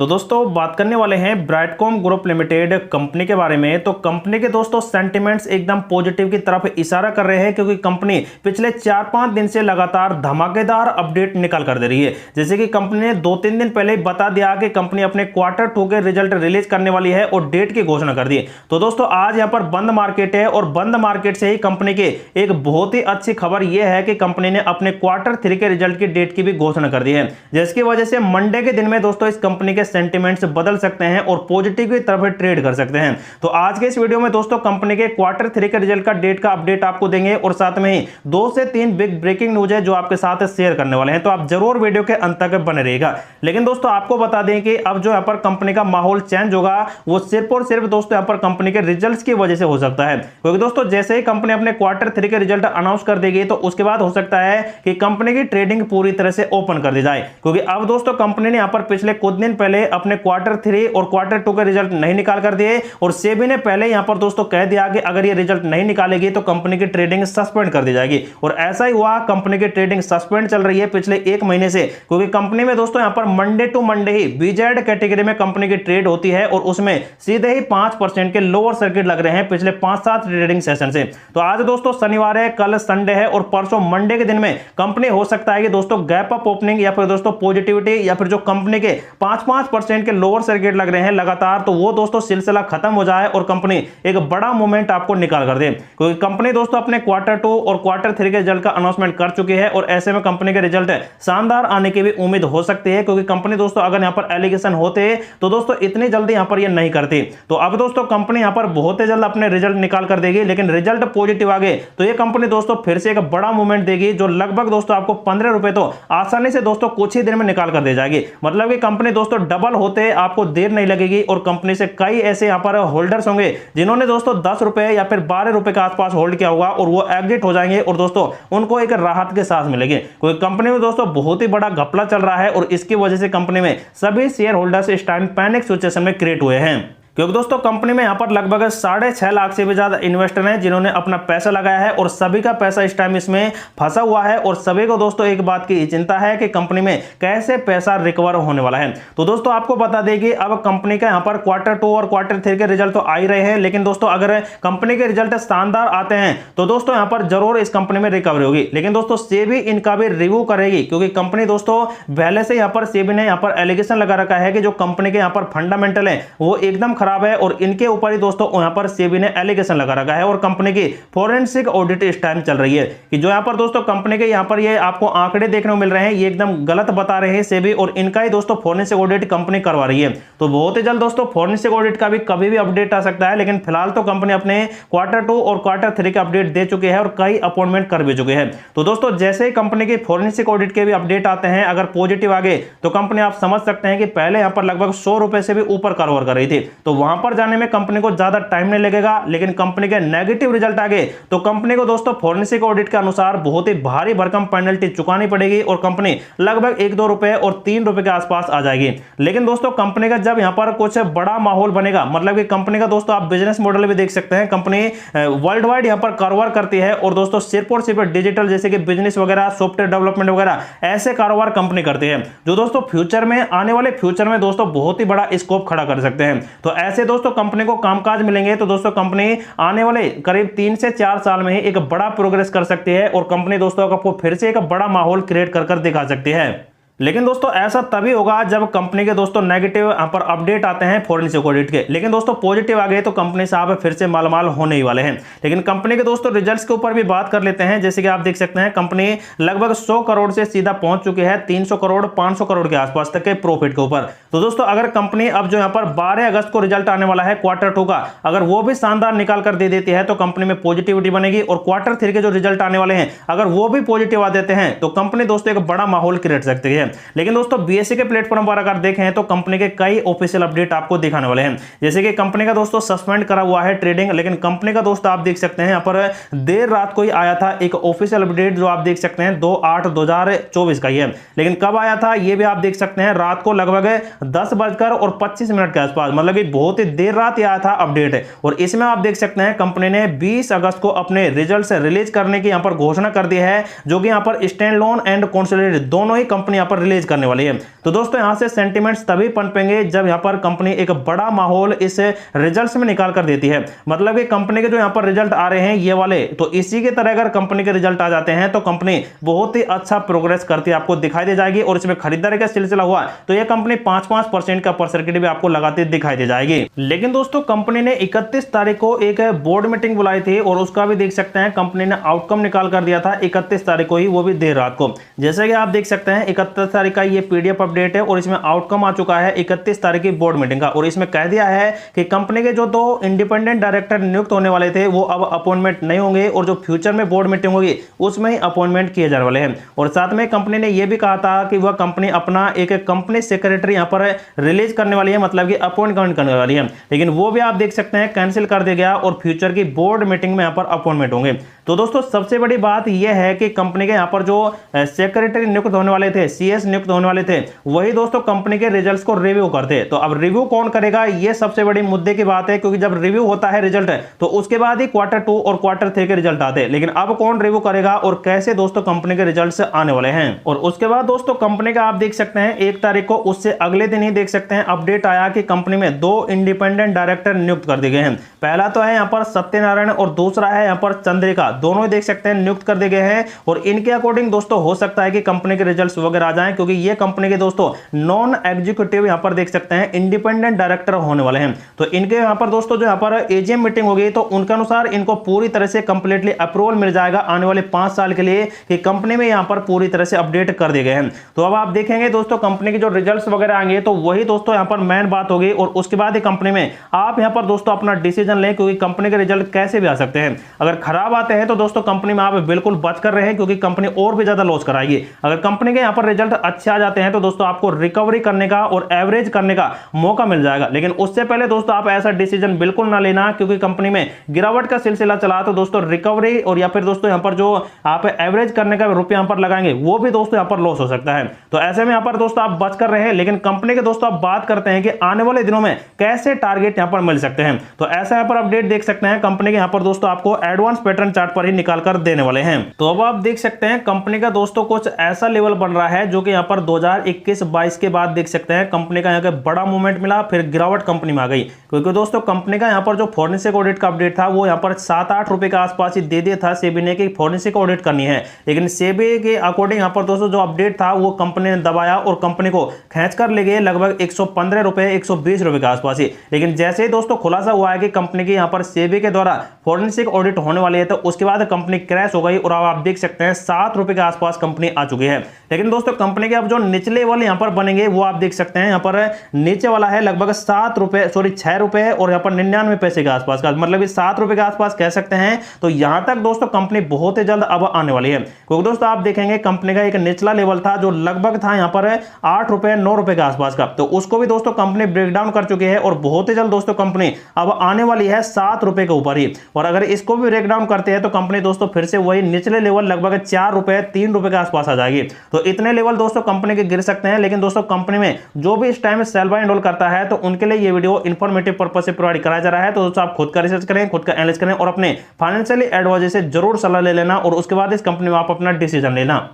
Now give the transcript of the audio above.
तो दोस्तों बात करने वाले हैं ब्राइटकॉम ग्रुप लिमिटेड कंपनी के बारे में। तो कंपनी के दोस्तों सेंटिमेंट्स एकदम पॉजिटिव की तरफ इशारा कर रहे हैं, क्योंकि कंपनी पिछले 4-5 दिन से लगातार धमाकेदार अपडेट निकाल कर दे रही है। जैसे कि कंपनी ने 2-3 दिन पहले बता दिया कि कंपनी अपने Q2 के रिजल्ट रिलीज करने वाली है और डेट की घोषणा कर दी। तो दोस्तों आज यहाँ पर बंद मार्केट है और बंद मार्केट से ही कंपनी के एक बहुत ही अच्छी खबर यह है कि कंपनी ने अपने Q3 के रिजल्ट की डेट की भी घोषणा कर दी है, जिसकी वजह से मंडे के दिन में दोस्तों इस कंपनी के सेंटिमेंट्स बदल सकते हैं और पॉजिटिव की तरफ ट्रेड कर सकते हैं। तो आज के इस वीडियो में दोस्तों कंपनी के Q3 के रिजल्ट का डेट का अपडेट आपको देंगे और साथ में ही 2 से 3 बिग ब्रेकिंग न्यूज है जो आपके साथ शेयर करने वाले हैं। तो आप जरूर वीडियो के अंत तक बने रहिएगा। लेकिन दोस्तों आपको बता दें कि अब जो यहाँ पर कंपनी का माहौल चेंज होगा वो सिर्फ और सिर्फ दोस्तों यहाँ पर कंपनी के रिजल्ट्स की वजह से हो सकता है, क्योंकि दोस्तों जैसे ही कंपनी अपने Q3 के रिजल्ट अनाउंस कर देगी तो उसके बाद हो सकता है कि कंपनी की ट्रेडिंग पूरी तरह से ओपन कर दी जाए। क्योंकि अब दोस्तों कंपनी ने यहाँ पर पिछले कुछ दिन पहले अपने Q3 और Q2 के रिजल्ट नहीं निकाल कर दिए और सेबी ने पहले यहां पर दोस्तों कह दिया कि अगर ये रिजल्ट नहीं निकालेगी तो कंपनी की ट्रेडिंग सस्पेंड कर दी जाएगी। और ऐसा ही हुआ, कंपनी की ट्रेडिंग सस्पेंड चल रही है पिछले 1 महीने से, क्योंकि कंपनी में दोस्तों यहां पर मंडे टू मंडे ही बीजेड कैटेगरी में कंपनी की ट्रेड होती है और उसमें सीधे ही 5% के लोअर सर्किट लग रहे हैं पिछले 5-7 ट्रेडिंग सेशन से। तो आज दोस्तों शनिवार है, कल संडे है और परसों मंडे के दिन में कंपनी हो सकता है कि दोस्तों गैप अप ओपनिंग या फिर दोस्तों पॉजिटिविटी या फिर जो कंपनी के 5% के लोअर सर्किट लग रहे हैं लगातार, तो वो दोस्तों सिलसिला खत्म हो जाए और कंपनी एक बड़ा मूवमेंट आपको निकाल कर दे। क्योंकि कंपनी दोस्तों अपने Q2 और Q3 के रिजल्ट का अनाउंसमेंट कर चुकी है और ऐसे में कंपनी के रिजल्ट शानदार आने की भी उम्मीद हो सकती है, क्योंकि कंपनी दोस्तों अगर यहां पर एलिगेशन होते तो दोस्तों इतनी जल्दी यहां पर ये नहीं करती। तो अब दोस्तों कंपनी यहां पर बहुत ही जल्द अपने रिजल्ट निकाल कर देगी, लेकिन रिजल्ट पॉजिटिव आ गए तो ये कंपनी दोस्तों फिर से एक बड़ा मूवमेंट देगी जो लगभग दोस्तों आपको 15 रुपए तो आसानी से दोस्तों कुछ ही दिन में निकाल कर दे जाएगी। मतलब कि कंपनी दोस्तों डबल होते आपको देर नहीं लगेगी और कंपनी से कई ऐसे यहां पर होल्डर्स होंगे जिन्होंने दोस्तों 10 रुपए या फिर 12 रुपए के आसपास होल्ड किया होगा और वो एग्जिट हो जाएंगे और दोस्तों उनको एक राहत के सांस मिलेगी, क्योंकि कंपनी में दोस्तों बहुत ही बड़ा घपला चल रहा है और इसकी वजह से कंपनी में सभी शेयर होल्डर्स इस टाइम पैनिक सिचुएशन में क्रिएट हुए हैं। क्योंकि दोस्तों कंपनी में यहां पर लगभग 6.5 लाख से भी ज्यादा इन्वेस्टर हैं जिन्होंने अपना पैसा लगाया है और सभी का पैसा इस टाइम इसमें फंसा हुआ है और सभी को दोस्तों एक बात की चिंता है कि कंपनी में कैसे पैसा रिकवर होने वाला है। तो दोस्तों आपको बता दें कि अब कंपनी का यहां पर Q2 और Q3 के रिजल्ट तो आ ही रहे हैं, लेकिन दोस्तों अगर कंपनी के रिजल्ट शानदार आते हैं तो दोस्तों यहां पर जरूर इस कंपनी में रिकवरी होगी। लेकिन दोस्तों सेबी इनका भी रिव्यू करेगी, क्योंकि कंपनी दोस्तों पहले से यहां पर सेबी ने यहां पर एलिगेशन लगा रखा है कि जो कंपनी के यहां पर फंडामेंटल है वो एकदम खराब है और इनके ऊपर ही दोस्तों यहां पर सेबी ने एलिगेशन लगा रखा है और कंपनी की फोरेंसिक ऑडिट इस टाइम चल रही है कि जो यहां पर दोस्तों कंपनी के यहां पर ये आपको आंकड़े देखने को मिल रहे हैं ये एकदम गलत बता रहे हैं सेबी और इनका ही दोस्तों फोरेंसिक ऑडिट कंपनी करवा रही है। तो बहुत ही जल्द दोस्तों फोरेंसिक ऑडिट का भी कभी भी अपडेट आ सकता है, लेकिन फिलहाल तो कंपनी अपने Q2 और Q3 के अपडेट दे चुके हैं और कई अपॉइंटमेंट कर भी चुके हैं। तो दोस्तों जैसे ही कंपनी की फोरेंसिक ऑडिट के भी अपडेट आते हैं अगर पॉजिटिव आ गए तो कंपनी आप समझ सकते हैं कि पहले यहां पर लगभग 100 रुपए से भी ऊपर कारोबार कर रही थी, तो वहां पर जाने में कंपनी को ज्यादा टाइम नहीं लगेगा। लेकिन कंपनी के नेगेटिव रिजल्ट आ गए तो कंपनी को दोस्तों फोरेंसिक ऑडिट के अनुसार बहुत ही भारी भरकम पेनल्टी चुकानी पड़ेगी और कंपनी लगभग 1-2 रुपए और 3 रुपए के आसपास आ जाएगी। लेकिन दोस्तों कंपनी का जब यहां पर कुछ बड़ा माहौल बनेगा, मतलब कि कंपनी का दोस्तों आप बिजनेस मॉडल भी देख सकते हैं, कंपनी वर्ल्ड वाइड यहां पर कारोबार करती है और दोस्तों सिर्फ और सिर्फ डिजिटल जैसे कि बिजनेस वगैरह सॉफ्टवेयर डेवलपमेंट वगैरह ऐसे कारोबार कंपनी करती है जो दोस्तों फ्यूचर में आने वाले फ्यूचर में दोस्तों बहुत ही बड़ा स्कोप खड़ा कर सकते हैं। तो ऐसे दोस्तों कंपनी को कामकाज मिलेंगे तो दोस्तों कंपनी आने वाले करीब 3 से 4 साल में ही एक बड़ा प्रोग्रेस कर सकती है और कंपनी दोस्तों आपको फिर से एक बड़ा माहौल क्रिएट कर दिखा सकती है। लेकिन दोस्तों ऐसा तभी होगा जब कंपनी के दोस्तों नेगेटिव यहां पर अपडेट आते हैं फोरेंसिक ऑडिट के, लेकिन दोस्तों पॉजिटिव आ गए तो कंपनी साहब फिर से मालामाल होने ही वाले हैं। लेकिन कंपनी के दोस्तों रिजल्ट्स के ऊपर भी बात कर लेते हैं। जैसे कि आप देख सकते हैं कंपनी लगभग 100 करोड़ से सीधा पहुंच चुकी है 300 करोड़ 500 करोड़ के आसपास तक के प्रॉफिट के ऊपर। तो दोस्तों अगर कंपनी अब जो यहाँ पर 12 अगस्त को रिजल्ट आने वाला है Q2 का, अगर वो भी शानदार निकाल कर दे देती है तो कंपनी में पॉजिटिविटी बनेगी और Q3 के जो रिजल्ट आने वाले हैं अगर वो भी पॉजिटिव आ देते हैं तो कंपनी दोस्तों एक बड़ा माहौल क्रिएट सकती है। लेकिन दोस्तों बीएसई के प्लेटफॉर्म पर अगर देखें तो कंपनी के कई ऑफिशियल अपडेट आपको दिखाने वाले हैं। जैसे कि कंपनी का दोस्तों सस्पेंड करा हुआ है ट्रेडिंग, लेकिन कंपनी का दोस्तों आप देख सकते हैं यहाँ पर देर रात को ही आया था एक ऑफिशियल अपडेट जो आप देख सकते हैं 2/8/2024 का ही है। लेकिन कब आया था ये भी आप देख सकते हैं रात को लगभग 10:25 के आसपास, मतलब कि बहुत ही देर रात आया था अपडेट। और इसमें आप देख सकते हैं कंपनी ने 20 अगस्त को अपने रिजल्ट रिलीज करने की यहाँ पर घोषणा कर दी है, जो कि यहाँ पर स्टैंड लोन एंड कंसोलिडेटेड दोनों ही कंपनी यहाँ पर रिलीज करने वाली है। तो दोस्तों यहाँ से सेंटिमेंट्स तभी पनपेंगे जब यहाँ पर कंपनी एक बड़ा माहौल इस रिजल्ट्स में निकाल कर देती है। मतलब कि कंपनी के जो यहाँ पर रिजल्ट आ रहे हैं ये वाले, तो इसी की तरह अगर कंपनी के रिजल्ट आ जाते हैं तो कंपनी बहुत ही अच्छा प्रोग्रेस करती है आपको दिखाई दे जाएगी। और इसमें खरीदारी का सिलसिला हुआ तो यह कंपनी 5-5% का परसेंटेज भी आपको लगाती दिखाई दे जाएगी। लेकिन दोस्तों कंपनी ने 31 तारीख को एक बोर्ड मीटिंग बुलाई थी और उसका भी देख सकते हैं कंपनी ने आउटकम निकाल कर दिया था 31 तारीख को ही, वो भी देर रात को। जैसे कि आप देख सकते हैं 31 तारीख का ये पीडीएफ अपडेट है और इसमें आउटकम आ चुका है 31 तारीख की बोर्ड मीटिंग का। और इसमें कह दिया है कि कंपनी के जो 2 इंडिपेंडेंट डायरेक्टर नियुक्त होने वाले थे वो अब अपॉइंटमेंट नहीं होंगे और जो फ्यूचर में बोर्ड मीटिंग होगी उसमें ही अपॉइंटमेंट किए जाने वाले हैं। और साथ में कंपनी ने यह भी कहा था कि वह कंपनी अपना एक कंपनी सेक्रेटरी यहां पर रिलीज करने वाली है, मतलब कि अपॉइंटमेंट करने वाली है। लेकिन वो भी आप देख सकते हैं कैंसिल कर दिया गया और फ्यूचर की बोर्ड मीटिंग में यहां पर अपॉइंटमेंट होंगे। तो दोस्तों सबसे बड़ी बात यह है कि कंपनी के यहां पर जो सेक्रेटरी नियुक्त होने वाले थे, सीएस नियुक्त होने वाले थे, वही दोस्तों कंपनी के रिजल्ट्स को रिव्यू करते। तो अब रिव्यू कौन करेगा ये सबसे बड़ी मुद्दे की बात है, क्योंकि जब रिव्यू होता है रिजल्ट तो उसके बाद ही Q2 और Q3 के रिजल्ट आते हैं। लेकिन अब कौन रिव्यू करेगा और कैसे दोस्तों कंपनी के रिजल्ट्स आने वाले हैं। और उसके बाद दोस्तों कंपनी का आप देख सकते हैं 1 तारीख को उससे अगले दिन ही देख सकते हैं अपडेट आया कि कंपनी में 2 इंडिपेंडेंट डायरेक्टर नियुक्त कर दिए गए हैं। पहला तो है यहाँ पर सत्यनारायण और दूसरा है यहाँ पर चंद्रिका, दोनों ही देख सकते हैं नियुक्त कर दिए गए हैं। और इनके अकॉर्डिंग दोस्तों हो सकता है कि कंपनी के रिजल्ट्स वगैरह आ जाएं, क्योंकि ये कंपनी के दोस्तों नॉन एग्जीक्यूटिव यहाँ पर देख सकते हैं इंडिपेंडेंट डायरेक्टर होने वाले हैं। तो इनके यहाँ पर दोस्तों जो यहाँ पर एजीएम मीटिंग होगी तो उनके अनुसार इनको पूरी तरह से कंप्लीटली अप्रूवल मिल जाएगा आने वाले 5 साल के लिए कि कंपनी में यहाँ पर पूरी तरह से अपडेट कर दिए गए हैं। तो अब आप देखेंगे दोस्तों कंपनी के जो रिजल्ट्स वगैरह आएंगे तो वही दोस्तों यहाँ पर मेन बात होगी। और उसके बाद ही कंपनी में आप यहाँ पर दोस्तों अपना डिसीजन लें, क्योंकि कंपनी के रिजल्ट कैसे भी आ सकते हैं। अगर खराब आते हैं तो दोस्तों कंपनी में आप बिल्कुल बच कर रहे हैं, क्योंकि कंपनी और भी ज्यादा लॉस कराएगी। अगर कंपनी के यहाँ पर रिजल्ट अच्छे आ जाते हैं तो दोस्तों आपको रिकवरी करने का और एवरेज करने का मौका मिल जाएगा। लेकिन उससे पहले दोस्तों आप ऐसा डिसीजन बिल्कुल ना लेना, क्योंकि कंपनी में गिरावट का सिलसिला चला तो दोस्तों रिकवरी और या फिर दोस्तों यहाँ पर जो आप एवरेज करने का रुपया यहाँ पर लगाएंगे वो भी दोस्तों यहाँ पर लॉस हो सकता है। तो ऐसे में यहाँ पर दोस्तों आप बच कर रहे हैं। लेकिन कंपनी के दोस्तों आप बात करते हैं कि आने वाले दिनों में कैसे टारगेट यहाँ पर मिल सकते हैं, तो ऐसा यहाँ पर अपडेट देख सकते हैं कंपनी के यहाँ पर दोस्तों आपको एडवांस पैटर्न चार्ट पर ही निकाल कर देने वाले हैं। तो अब आप देख सकते हैं कंपनी का दोस्तों कुछ ऐसा लेवल बन रहा है जो कि यहाँ पर 2021-22 के बाद देख सकते हैं कंपनी का यहाँ का बड़ा मूवमेंट मिला, फिर गिरावट कंपनी में आ गई। क्योंकि दोस्तों कंपनी का यहाँ पर जो फॉरेंसिक ऑडिट का अपडेट था वो यहाँ पर 7-8 रुपए के आसपास ही दे दिया था सेबी ने कि फॉरेंसिक ऑडिट करनी है। लेकिन सेबी के अकॉर्डिंग यहाँ पर दोस्तों जो अपडेट था वो कंपनी ने दबाया और कंपनी को खींच कर ले गए लगभग 115 रुपए 120 रुपए के आसपास ही। लेकिन जैसे ही दोस्तों खुलासा हुआ है कि कंपनी की यहाँ पर सेबी के द्वारा फॉरेंसिक ऑडिट होने वाली है तो उसके बाद कंपनी क्रैश हो गई और अब आप देख सकते हैं 7 रुपए के आसपास कंपनी आ चुकी है। लेकिन दोस्तों कंपनी के अब जो निचले लेवल यहाँ पर बनेंगे वो आप देख सकते हैं यहाँ पर नीचे वाला है लगभग 6 रुपए और यहाँ पर 99 पैसे के आसपास का, मतलब 7 रुपए के आसपास कह सकते हैं। तो यहां तक दोस्तों कंपनी बहुत ही जल्द अब आने वाली है, क्योंकि दोस्तों आप देखेंगे कंपनी का एक निचला लेवल था जो लगभग था यहाँ पर 8 रुपए 9 रुपए के आसपास का, तो उसको भी दोस्तों कंपनी ब्रेक डाउन कर चुकी है और बहुत ही जल्द दोस्तों कंपनी अब आने वाली है 7 रुपए के ऊपर ही। और अगर इसको भी ब्रेक डाउन करते हैं तो कंपनी दोस्तों फिर से वही निचले लेवल लगभग 4 रुपए 3 रुपए के आसपास आ जाएगी। तो इतने लेवल दोस्तों कंपनी के गिर सकते हैं। लेकिन दोस्तों कंपनी में जो भी इस time sell buy and hold करता है तो उनके लिए ये वीडियो इंफॉर्मेटिव पर्पस से प्रोवाइड कराया जा रहा है। तो दोस्तों आप खुद का रिसर्च करें, खुद का एनालिसिस करें और अपने फाइनेंशियली एडवाइजर से जरूर सलाह ले लेना और उसके बाद इस कंपनी में आप अपना डिसीजन लेना।